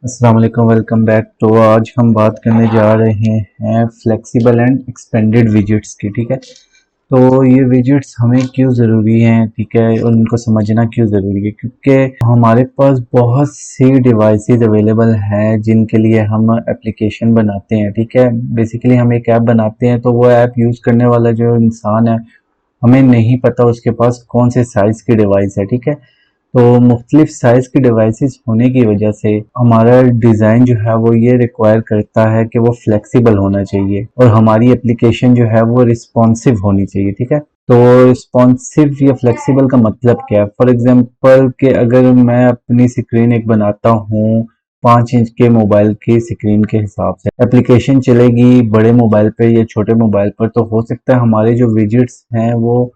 अस्सलाम वालेकुम, welcome back. तो आज हम बात करने जा रहे हैं फ्लेक्सिबल एंड एक्सपेंडेड विजिट्स की। ठीक है, तो ये विजिट्स हमें क्यों ज़रूरी हैं, ठीक है, और उनको समझना क्यों ज़रूरी है, क्योंकि हमारे पास बहुत सी डिवाइसेस अवेलेबल हैं जिनके लिए हम एप्लीकेशन बनाते हैं। ठीक है, बेसिकली हम एक ऐप बनाते हैं तो वो ऐप यूज़ करने वाला जो इंसान है, हमें नहीं पता उसके पास कौन से साइज़ की डिवाइस है। ठीक है, तो मुख्तलिफ साइज़ की डिवाइसेस होने की वजह से हमारा डिज़ाइन जो है वो ये रिक्वायर करता है कि वो फ्लेक्सिबल होना चाहिए और हमारी एप्लीकेशन जो है वो रिस्पॉन्सिव होनी चाहिए। ठीक है, तो रिस्पॉन्सिव या फ्लेक्सिबल का मतलब क्या है? फॉर एग्जांपल कि अगर मैं अपनी स्क्रीन एक बनाता हूँ 5 इंच के मोबाइल की स्क्रीन के हिसाब से, एप्लीकेशन चलेगी बड़े मोबाइल पे या छोटे मोबाइल पर, तो हो सकता है हमारे जो विजिट्स हैं वो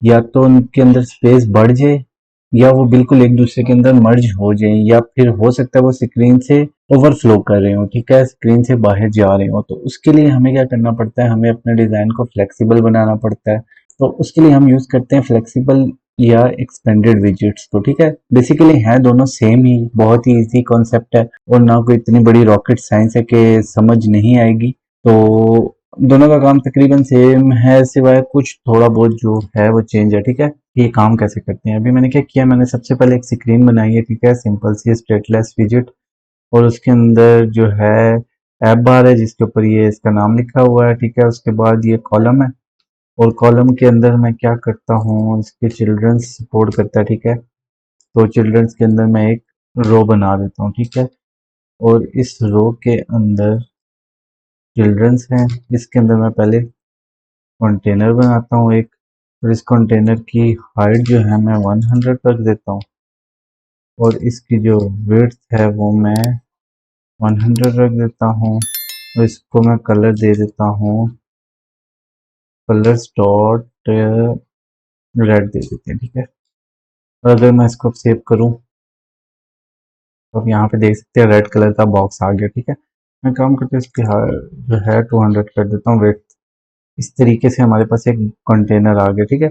या तो उनके अंदर स्पेस बढ़ जाए या वो बिल्कुल एक दूसरे के अंदर मर्ज हो जाएं, या फिर हो सकता है वो स्क्रीन से ओवरफ्लो कर रहे हो, ठीक है, स्क्रीन से बाहर जा रहे हो। तो उसके लिए हमें क्या करना पड़ता है, हमें अपने डिज़ाइन को फ्लेक्सिबल बनाना पड़ता है। तो उसके लिए हम यूज़ करते हैं फ्लेक्सिबल या एक्सपेंडेड विजेट्स को। ठीक है, बेसिकली हैं दोनों सेम ही, बहुत ही इजी कॉन्सेप्ट है और ना कोई इतनी बड़ी रॉकेट साइंस है कि समझ नहीं आएगी। तो दोनों का काम तकरीबन सेम है, सिवाय कुछ थोड़ा बहुत जो है वो चेंज है। ठीक है, ये काम कैसे करते हैं, अभी मैंने क्या किया, मैंने सबसे पहले एक स्क्रीन बनाई है। ठीक है, सिंपल सी स्टेटलेस विजिट, और उसके अंदर जो है ऐप बार है जिसके ऊपर ये इसका नाम लिखा हुआ है। ठीक है, उसके बाद ये कॉलम है और कॉलम के अंदर मैं क्या करता हूँ, इसके चिल्ड्रंस सपोर्ट करता है। ठीक है, तो चिल्ड्रंस के अंदर मैं एक रो बना देता हूँ। ठीक है, और इस रो के अंदर चिल्ड्रंस हैं, इसके अंदर मैं पहले कंटेनर बनाता हूँ एक, और इस कंटेनर की हाइट जो है मैं 100 रख देता हूँ और इसकी जो विड्थ है वो मैं 100 रख देता हूँ और इसको मैं कलर दे देता हूँ, कलर्स डॉट रेड दे देते हैं। ठीक है, और अगर मैं इसको सेव करूँ तो आप यहाँ पे देख सकते हैं रेड कलर का बॉक्स आ गया। ठीक है, मैं काम करते हैं इसकी जो है 200 कर देता हूँ वेट। इस तरीके से हमारे पास एक कंटेनर आ गया। ठीक है,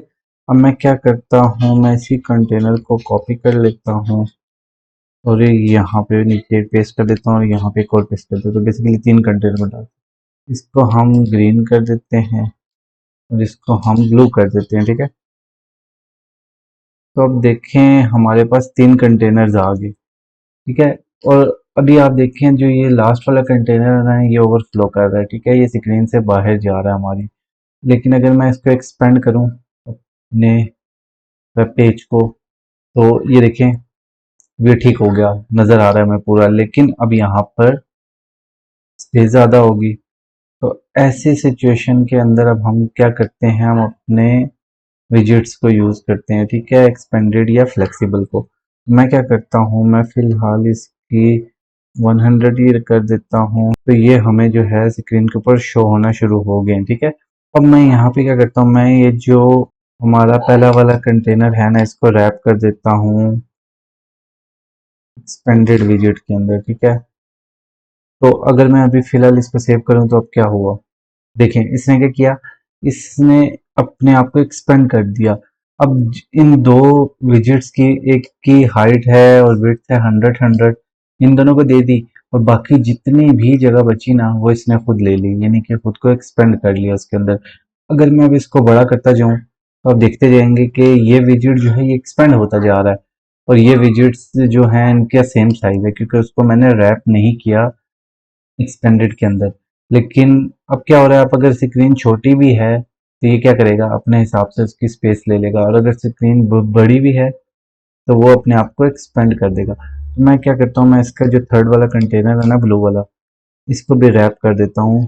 अब मैं क्या करता हूँ, मैं इसी कंटेनर को कॉपी कर लेता हूँ और ये यहाँ पे नीचे पेस्ट कर देता हूँ और यहाँ पे एक और पेस्ट कर देता हूँ। तो बेसिकली 3 कंटेनर बना, इसको हम ग्रीन कर देते हैं और इसको हम ब्लू कर देते हैं। ठीक है, तो अब देखें हमारे पास 3 कंटेनर्स आ गए। ठीक है, और अभी आप देखें जो ये लास्ट वाला कंटेनर है ना, ये ओवरफ्लो कर रहा है। ठीक है, ये स्क्रीन से बाहर जा रहा है हमारी, लेकिन अगर मैं इसको एक्सपेंड करूं अपने वेब पेज को, तो ये देखें ये ठीक हो गया, नज़र आ रहा है मैं पूरा, लेकिन अब यहाँ पर स्पेस ज़्यादा होगी। तो ऐसी सिचुएशन के अंदर अब हम क्या करते हैं, हम अपने विजिट्स को यूज़ करते हैं। ठीक है, एक्सपेंडेड या फ्लेक्सिबल को मैं क्या करता हूँ, मैं फ़िलहाल इसकी 100 ही कर देता हूँ, तो ये हमें जो है स्क्रीन के ऊपर शो होना शुरू हो गए। ठीक है, अब मैं यहाँ पे क्या करता हूँ, मैं ये जो हमारा पहला वाला कंटेनर है ना, इसको रैप कर देता हूँ एक्सपेंडेड विजिट के अंदर। ठीक है, तो अगर मैं अभी फ़िलहाल इसको सेव करूँ तो अब क्या हुआ, देखें इसने क्या किया, इसने अपने आप को एक्सपेंड कर दिया। अब इन दो विजिट्स की, एक की हाइट है और विड्थ है 100, इन दोनों को दे दी और बाकी जितनी भी जगह बची ना वो इसने खुद ले ली, यानी कि खुद को एक्सपेंड कर लिया उसके अंदर। अगर मैं अब इसको बड़ा करता जाऊं तो आप देखते जाएंगे कि ये विजिट जो है ये एक्सपेंड होता जा रहा है और ये विजिट्स जो हैं इनका सेम साइज है, क्योंकि उसको मैंने रैप नहीं किया एक्सपेंडेड के अंदर। लेकिन अब क्या हो रहा है, आप अगर स्क्रीन छोटी भी है तो ये क्या करेगा, अपने हिसाब से उसकी स्पेस ले लेगा, और अगर स्क्रीन बड़ी भी है तो वो अपने आप को एक्सपेंड कर देगा। तो मैं क्या करता हूँ, मैं इसका जो थर्ड वाला कंटेनर है ना, ब्लू वाला, इसको भी रैप कर देता हूँ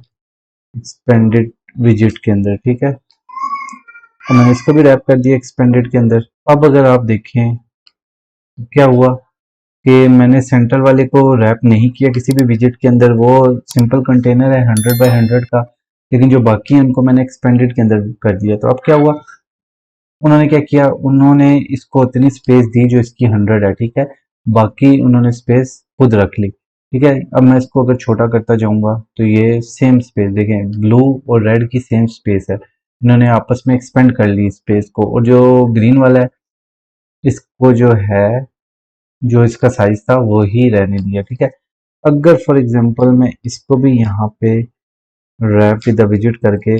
एक्सपेंडेड विजिट के अंदर। ठीक है, तो मैंने इसको भी रैप कर दिया एक्सपेंडेड के अंदर। अब अगर आप देखें तो क्या हुआ कि मैंने सेंटर वाले को रैप नहीं किया किसी भी विजिट के अंदर, वो सिंपल कंटेनर है 100 बाय 100 का, लेकिन जो बाकी है उनको मैंने एक्सपेंडेड के अंदर कर दिया। तो अब क्या हुआ, उन्होंने क्या किया, उन्होंने इसको उतनी स्पेस दी जो इसकी 100 है। ठीक है, बाकी उन्होंने स्पेस खुद रख ली। ठीक है, अब मैं इसको अगर छोटा करता जाऊंगा तो ये सेम स्पेस, देखें ब्लू और रेड की सेम स्पेस है, इन्होंने आपस में एक्सपेंड कर ली स्पेस को, और जो ग्रीन वाला है इसको जो है, जो इसका साइज था वो ही रहने दिया। ठीक है, अगर फॉर एग्जांपल मैं इसको भी यहाँ पे रैप विद द विजिट करके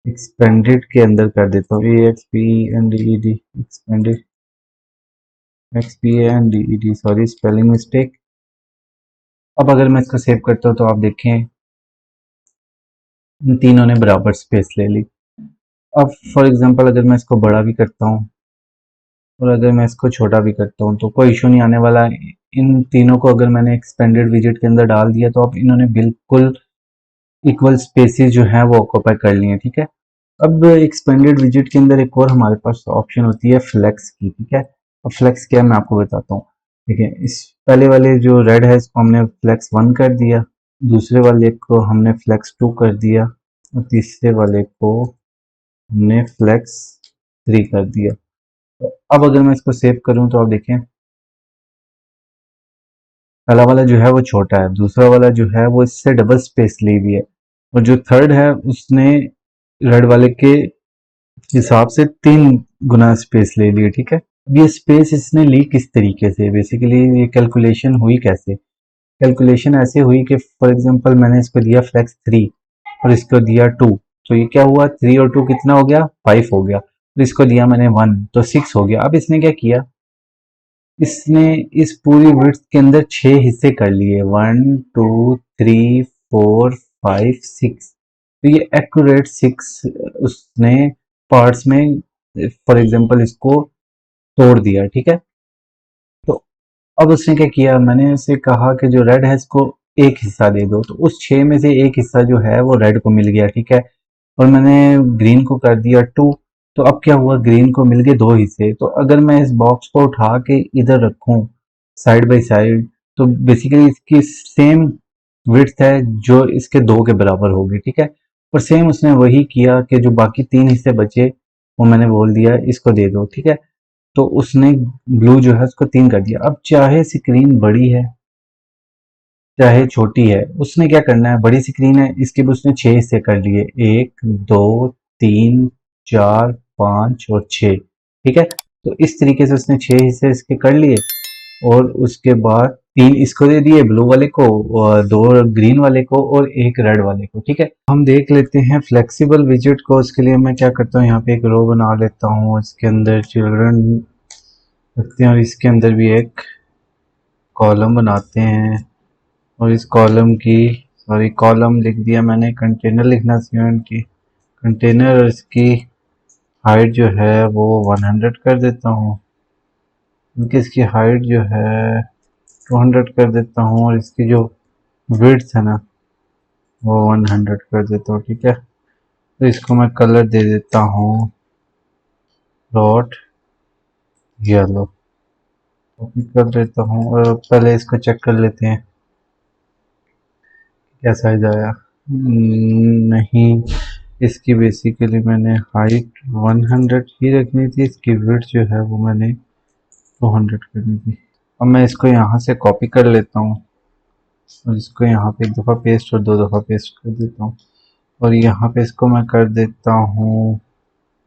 एक्सपेंडेड के अंदर कर देता हूँ, A X P N D E D, expanded, X P N D E D, sorry spelling mistake. अब अगर मैं इसको सेव करता हूँ तो आप देखें इन तीनों ने बराबर स्पेस ले ली। अब फॉर एग्जांपल अगर मैं इसको बड़ा भी करता हूँ और अगर मैं इसको छोटा भी करता हूँ तो कोई इशू नहीं आने वाला। इन तीनों को अगर मैंने एक्सपेंडेड विजिट के अंदर डाल दिया तो अब इन्होंने बिल्कुल इक्वल स्पेसेस जो है वो ऑक्यूपाई कर लिए हैं, ठीक है। अब एक्सपेंडेड विजिट के अंदर एक और हमारे पास ऑप्शन होती है फ्लेक्स की, ठीक है। अब फ्लेक्स क्या है मैं आपको बताता हूँ। देखिए इस पहले वाले जो रेड है इसको हमने फ्लेक्स 1 कर दिया, दूसरे वाले को हमने फ्लेक्स 2 कर दिया और तीसरे वाले को हमने फ्लेक्स 3 कर दिया। तो अब अगर मैं इसको सेव करूं तो आप देखें पहला वाला जो है वो छोटा है, दूसरा वाला जो है वो इससे डबल स्पेस ली हुई है और जो थर्ड है उसने रेड वाले के हिसाब से 3 गुना स्पेस ले ली है, ठीक है। अब ये स्पेस इसने ली किस तरीके से, बेसिकली ये कैलकुलेशन हुई कैसे। कैलकुलेशन ऐसे हुई कि फॉर एग्जांपल मैंने इसको दिया फ्लेक्स 3 और इसको दिया 2, तो ये क्या हुआ 3 और 2 कितना हो गया 5 हो गया। तो इसको दिया मैंने 1 तो 6 हो गया। अब इसने क्या किया, इसने इस पूरी विड्थ के अंदर 6 हिस्से कर लिए, 1 2 3 4 5 6। तो ये एक्यूरेट 6 उसने पार्ट्स में फॉर एग्जांपल इसको तोड़ दिया, ठीक है। तो अब उसने क्या किया, मैंने उसे कहा कि जो रेड है इसको एक हिस्सा दे दो, तो उस 6 में से एक हिस्सा जो है वो रेड को मिल गया, ठीक है। और मैंने ग्रीन को कर दिया 2, तो अब क्या हुआ ग्रीन को मिल गए 2 हिस्से। तो अगर मैं इस बॉक्स को उठा के इधर रखूं साइड बाय साइड तो बेसिकली इसकी सेम विड्थ है जो इसके 2 के बराबर होगी, ठीक है। और सेम उसने वही किया कि जो बाकी 3 हिस्से बचे वो मैंने बोल दिया इसको दे दो, ठीक है। तो उसने ब्लू जो है उसको 3 कर दिया। अब चाहे स्क्रीन बड़ी है चाहे छोटी है, उसने क्या करना है, बड़ी स्क्रीन है इसके भी उसने 6 हिस्से कर लिए, 1 2 3 4 5 और 6, ठीक है। तो इस तरीके से उसने 6 हिस्से इसके कर लिए और उसके बाद 3 इसको दे दिए ब्लू वाले को और 2 ग्रीन वाले को और 1 रेड वाले को, ठीक है। हम देख लेते हैं फ्लेक्सिबल विजिट को। उसके लिए मैं क्या करता हूँ, यहाँ पे एक रो बना लेता हूँ, इसके अंदर चिल्ड्रन रखते हैं और इसके अंदर भी एक कॉलम बनाते हैं और इस कॉलम की, सॉरी कॉलम लिख दिया मैंने, कंटेनर लिखना चाहिए की कंटेनर, और इसकी हाइट जो है वो 100 कर देता हूँ, क्योंकि इसकी हाइट जो है 200 कर देता हूँ और इसकी जो विड्थ है ना वो 100 कर देता हूँ, ठीक है। तो इसको मैं कलर दे देता हूँ डॉट येलो, कॉपी कर लेता हूँ और पहले इसको चेक कर लेते हैं क्या साइज आया। नहीं, इसकी बेसिकली मैंने हाइट 100 ही रखनी थी, इसकी विड्थ जो है वो मैंने 200 करनी थी। अब मैं इसको यहाँ से कॉपी कर लेता हूँ और इसको यहाँ पे 1 दफ़ा पेस्ट और 2 दफ़ा पेस्ट कर देता हूँ और यहाँ पे इसको मैं कर देता हूँ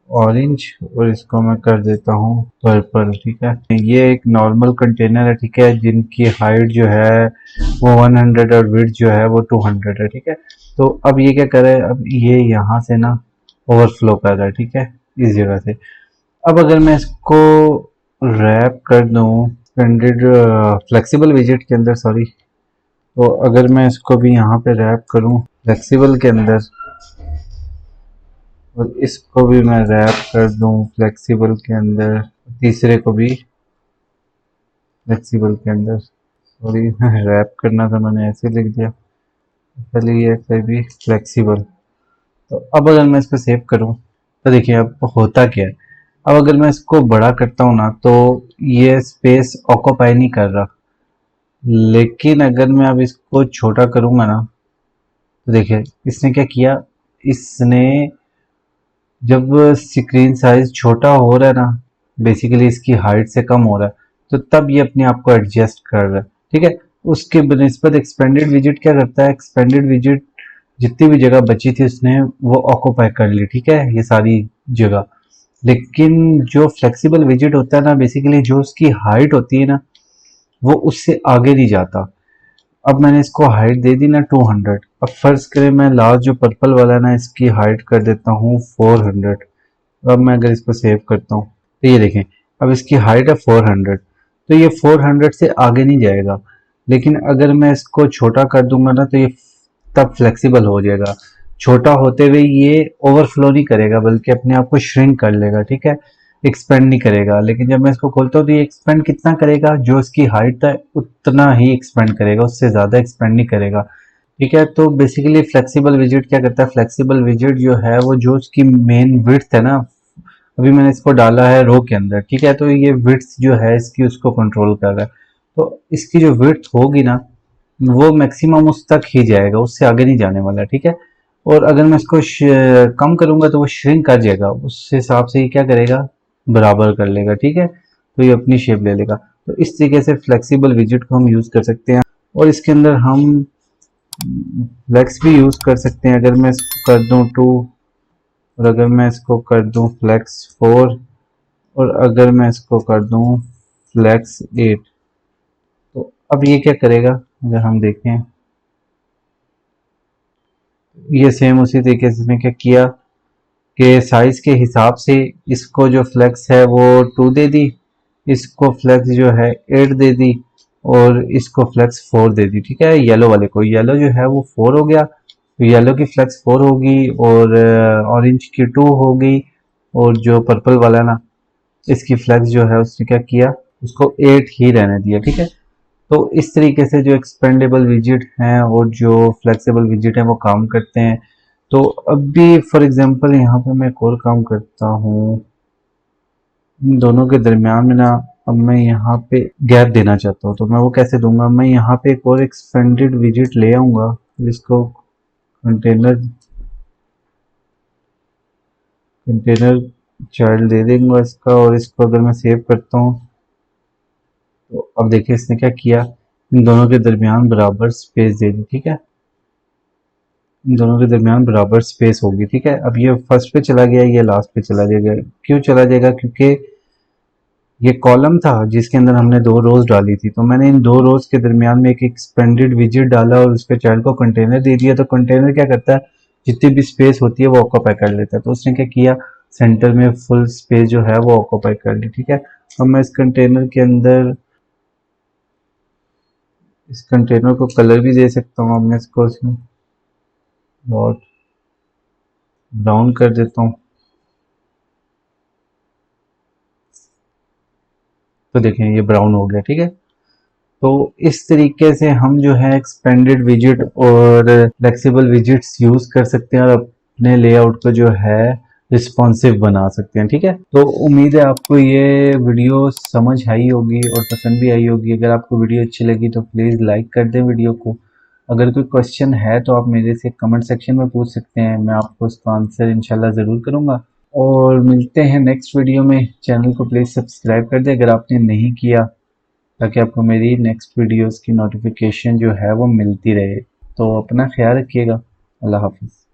ऑरेंज और इसको मैं कर देता हूँ पर्पल, ठीक है। ये एक नॉर्मल कंटेनर है, ठीक है, जिनकी हाइट जो है वो 100 और विड्थ जो है वो 200 है, ठीक है। तो अब ये क्या कर रहा है, अब ये यहाँ से ना ओवरफ्लो कर रहा है, ठीक है, इस जगह से। अब अगर मैं इसको रैप कर दूँ एक्सपेंडेड फ्लेक्सिबल विजिट के अंदर, सॉरी, तो अगर मैं इसको भी यहाँ पे रैप करूँ फ्लेक्सिबल के अंदर और इसको भी मैं रैप कर दूं फ्लेक्सिबल के अंदर, तीसरे को भी फ्लेक्सिबल के अंदर, सॉरी रैप करना था मैंने ऐसे लिख दिया, पहले ये ऐसे भी फ्लेक्सिबल। तो अब अगर मैं इसको सेव करूं तो देखिए अब होता क्या है, अब अगर मैं इसको बड़ा करता हूं ना तो ये स्पेस ऑक्यूपाई नहीं कर रहा, लेकिन अगर मैं अब इसको छोटा करूंगा ना तो देखिए इसने क्या किया, इसने जब स्क्रीन साइज छोटा हो रहा है ना, बेसिकली इसकी हाइट से कम हो रहा है, तो तब ये अपने आप को एडजस्ट कर रहा है, ठीक है। उसके बनस्पत एक्सपेंडेड विजिट क्या करता है, एक्सपेंडेड विजिट जितनी भी जगह बची थी उसने वो ऑक्यूपाई कर ली, ठीक है, ये सारी जगह। लेकिन जो फ्लेक्सिबल विजिट होता है ना, बेसिकली जो उसकी हाइट होती है ना वो उससे आगे नहीं जाता। अब मैंने इसको हाइट दे दी ना 200। अब फर्ज करें मैं लास्ट जो पर्पल वाला ना इसकी हाइट कर देता हूँ 400। अब मैं अगर इसको सेव करता हूँ तो ये देखें अब इसकी हाइट है 400। तो ये 400 से आगे नहीं जाएगा। लेकिन अगर मैं इसको छोटा कर दूंगा ना तो ये तब फ्लेक्सिबल हो जाएगा। छोटा होते हुए ये ओवरफ्लो नहीं करेगा बल्कि अपने आप को श्रिंक कर लेगा, ठीक है, एक्सपेंड नहीं करेगा। लेकिन जब मैं इसको खोलता हूँ तो ये एक्सपेंड कितना करेगा, जो इसकी हाइट है उतना ही एक्सपेंड करेगा, उससे ज़्यादा एक्सपेंड नहीं करेगा। ठीक है, तो बेसिकली फ्लेक्सिबल विजिट क्या करता है, फ्लेक्सिबल विजिट जो है वो जो उसकी मेन विड्थ है ना, अभी मैंने इसको डाला है रो के अंदर, ठीक है, तो ये विड्थ जो है इसकी उसको कंट्रोल कर रहा है। तो इसकी जो विड्थ होगी ना वो मैक्सिमम उस तक ही जाएगा, उससे आगे नहीं जाने वाला, ठीक है। और अगर मैं इसको कम करूंगा तो वो श्रिंक कर जाएगा, उस हिसाब से ये क्या करेगा, बराबर कर लेगा, ठीक है, तो ये अपनी शेप ले लेगा। तो इस तरीके से फ्लेक्सिबल विजिट को हम यूज़ कर सकते हैं। और इसके अंदर हम फ्लेक्स भी यूज़ कर सकते हैं। अगर मैं इसको कर दूं 2 और अगर मैं इसको कर दूं फ्लेक्स 4 और अगर मैं इसको कर दूं फ्लेक्स 8, तो अब ये क्या करेगा, अगर हम देखें ये सेम उसी तरीके से इसने क्या किया कि साइज के हिसाब से इसको जो फ्लेक्स है वो 2 दे दी, इसको फ्लेक्स जो है 8 दे दी और इसको फ्लेक्स 4 दे दी, ठीक है। येलो वाले को, येलो जो है वो 4 हो गया, तो येलो की फ्लेक्स 4 होगी और ऑरेंज की 2 होगी और जो पर्पल वाला ना इसकी फ्लेक्स जो है उसने क्या किया, उसको 8 ही रहने दिया, ठीक है। तो इस तरीके से जो एक्सपेंडेबल विजिट हैं और जो फ्लेक्सिबल विजिट हैं वो काम करते हैं। तो अभी फॉर एग्जांपल यहाँ पे मैं एक और काम करता हूँ, इन दोनों के दरमियान में ना अब मैं यहाँ पे गैप देना चाहता हूँ, तो मैं वो कैसे दूंगा, मैं यहाँ पे एक और एक्सपेंडेड विजिट ले आऊँगा जिसको कंटेनर कंटेनर चाइल्ड दे देंगे इसका, और इसको अगर मैं सेव करता हूँ तो अब देखिए इसने क्या किया, इन दोनों के दरमियान बराबर स्पेस दे दी, ठीक है, इन दोनों के दरमियान बराबर स्पेस होगी, ठीक है। अब ये फर्स्ट पे चला गया, ये लास्ट पे चला जाएगा। क्यों चला जाएगा, क्योंकि ये कॉलम था जिसके अंदर हमने 2 रोज डाली थी, तो मैंने इन 2 रोज के दरमियान में एक एक्सपेंडेड विजिट डाला और उसके चाइल्ड को कंटेनर दे दिया। तो कंटेनर क्या करता है, जितनी भी स्पेस होती है वो ऑक्यूपाई कर लेता है। तो उसने क्या किया, सेंटर में फुल स्पेस जो है वो ऑक्यूपाई कर ली, ठीक है। अब मैं इस कंटेनर के अंदर इस कंटेनर को कलर भी दे सकता हूँ। अब मैं इसको डॉट ब्राउन कर देता हूँ, तो देखें ये ब्राउन हो गया, ठीक है। तो इस तरीके से हम जो है एक्सपेंडेड विजिट और फ्लेक्सिबल विजिट्स यूज कर सकते हैं और अपने लेआउट को जो है रिस्पॉन्सिव बना सकते हैं, ठीक है। तो उम्मीद है आपको ये वीडियो समझ आई होगी और पसंद भी आई होगी। अगर आपको वीडियो अच्छी लगी तो प्लीज़ लाइक कर दें वीडियो को। अगर कोई क्वेश्चन है तो आप मेरे से कमेंट सेक्शन में पूछ सकते हैं, मैं आपको उसका आंसर इंशाल्लाह ज़रूर करूँगा। और मिलते हैं नेक्स्ट वीडियो में। चैनल को प्लीज़ सब्सक्राइब कर दें अगर आपने नहीं किया, ताकि आपको मेरी नेक्स्ट वीडियोस की नोटिफिकेशन जो है वो मिलती रहे। तो अपना ख्याल रखिएगा। अल्लाह हाफिज़।